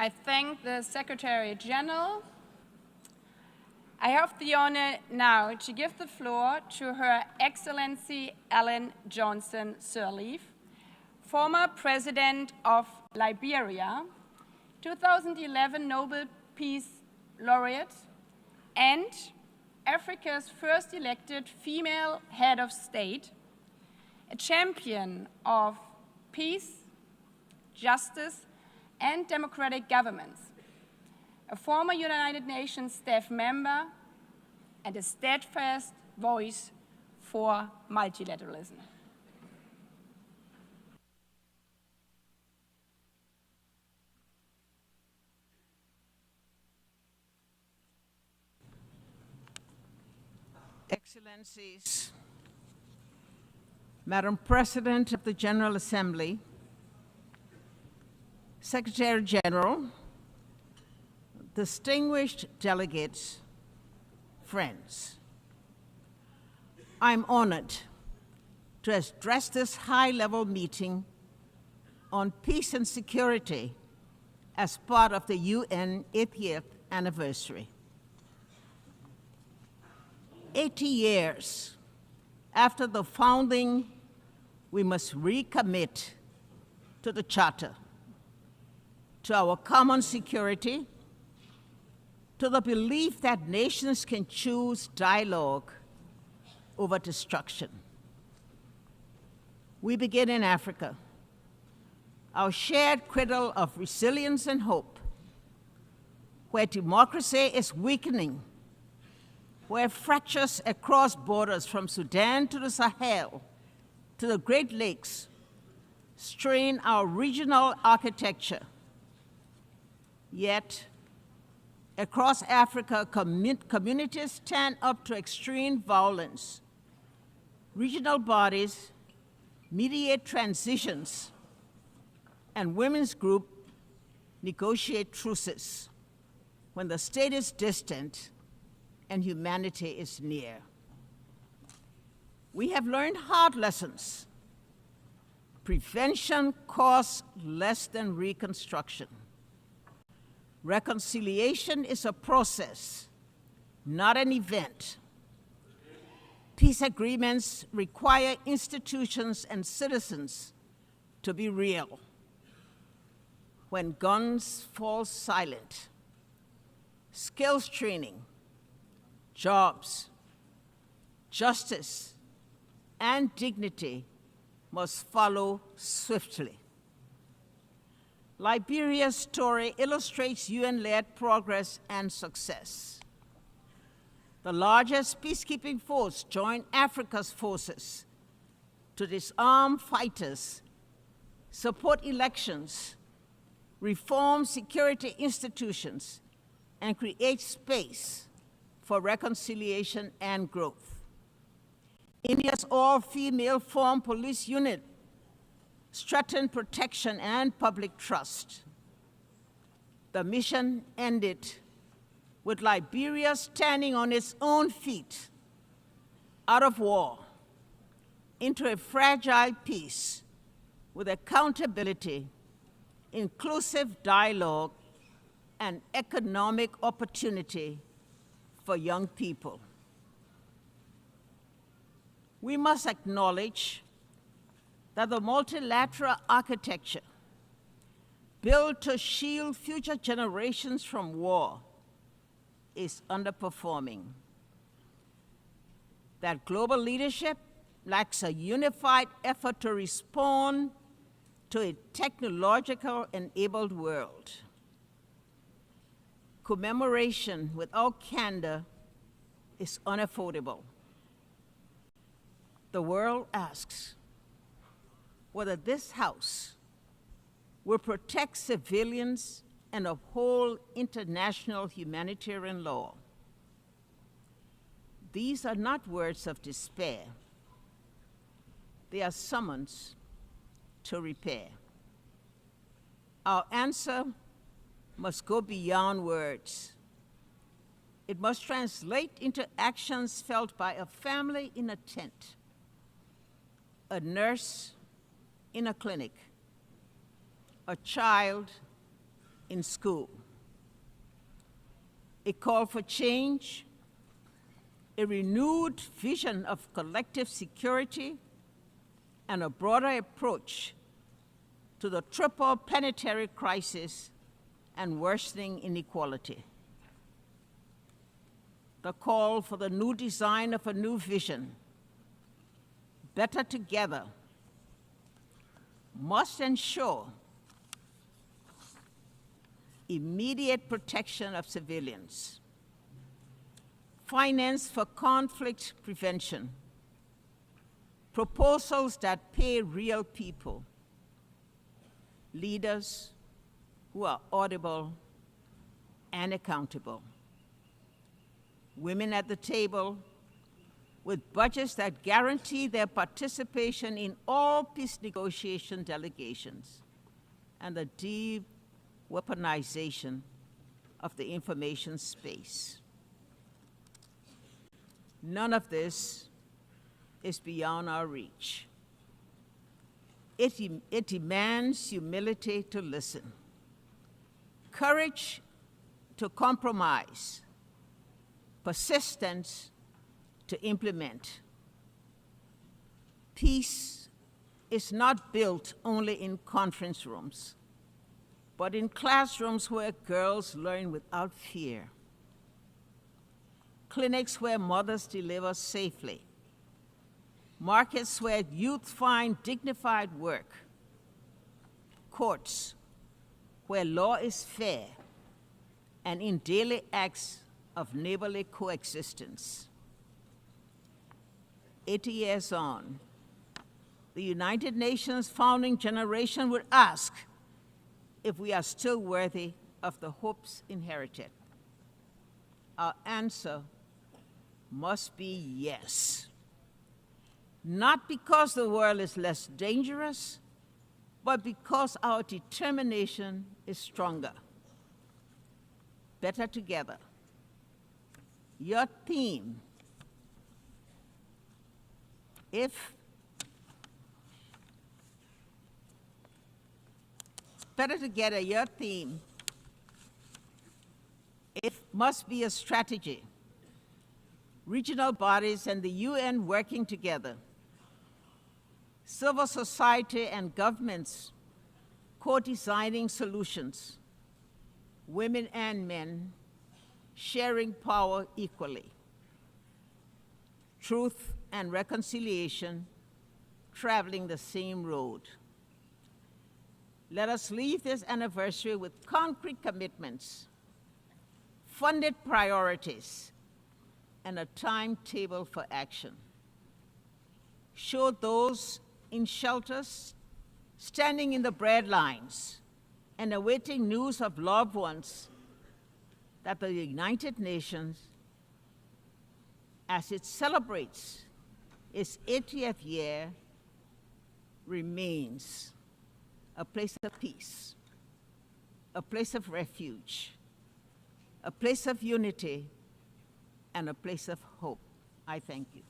I thank the Secretary General. I have the honor now to give the floor to Her Excellency Ellen Johnson Sirleaf, former President of Liberia, 2011 Nobel Peace Laureate, and Africa's first elected female head of state, a champion of peace, justice, and democratic governments, a former United Nations staff member, and a steadfast voice for multilateralism. Excellencies, Madam President of the General Assembly, Secretary General, distinguished delegates, friends, I'm honored to address this high-level meeting on peace and security as part of the UN 80th anniversary. 80 years after the founding, we must recommit to the Charter, to our common security, to the belief that nations can choose dialogue over destruction. We begin in Africa, our shared cradle of resilience and hope, where democracy is weakening, where fractures across borders from Sudan to the Sahel to the Great Lakes strain our regional architecture. Yet, across Africa, communities stand up to extreme violence. Regional bodies mediate transitions, and women's groups negotiate truces when the state is distant and humanity is near. We have learned hard lessons. Prevention costs less than reconstruction. Reconciliation is a process, not an event. Peace agreements require institutions and citizens to be real. When guns fall silent, skills training, jobs, justice, and dignity must follow swiftly. Liberia's story illustrates UN-led progress and success. The largest peacekeeping force joined Africa's forces to disarm fighters, support elections, reform security institutions, and create space for reconciliation and growth. India's all-female form police unit strengthened protection and public trust. The mission ended with Liberia standing on its own feet, out of war, into a fragile peace with accountability, inclusive dialogue, and economic opportunity for young people. We must acknowledge that the multilateral architecture built to shield future generations from war is underperforming. That global leadership lacks a unified effort to respond to a technological enabled world. Commemoration without candor is unaffordable. The world asks whether this House will protect civilians and uphold international humanitarian law. These are not words of despair. They are summons to repair. Our answer must go beyond words. It must translate into actions felt by a family in a tent, a nurse in a clinic, a child in school. It called for change, a renewed vision of collective security, and a broader approach to the triple planetary crisis and worsening inequality. The call for the new design of a new vision, better together, must ensure immediate protection of civilians, finance for conflict prevention, proposals that pay real people, leaders who are audible and accountable, women at the table with budgets that guarantee their participation in all peace negotiation delegations, and the deep weaponization of the information space. None of this is beyond our reach. It demands humility to listen, courage to compromise, persistence to implement. Peace is not built only in conference rooms, but in classrooms where girls learn without fear, clinics where mothers deliver safely, markets where youth find dignified work, courts where law is fair, and in daily acts of neighborly coexistence. 80 years on, the United Nations founding generation would ask if we are still worthy of the hopes inherited. Our answer must be yes. Not because the world is less dangerous, but because our determination is stronger. Better together. Your theme, better together, your theme, it must be a strategy. Regional bodies and the UN working together. Civil society and governments co-designing solutions. Women and men sharing power equally. Truth and reconciliation traveling the same road. Let us leave this anniversary with concrete commitments, funded priorities, and a timetable for action. Show those in shelters, standing in the bread lines, and awaiting news of loved ones that the United Nations, as it celebrates its 80th year, remains a place of peace, a place of refuge, a place of unity, and a place of hope. I thank you.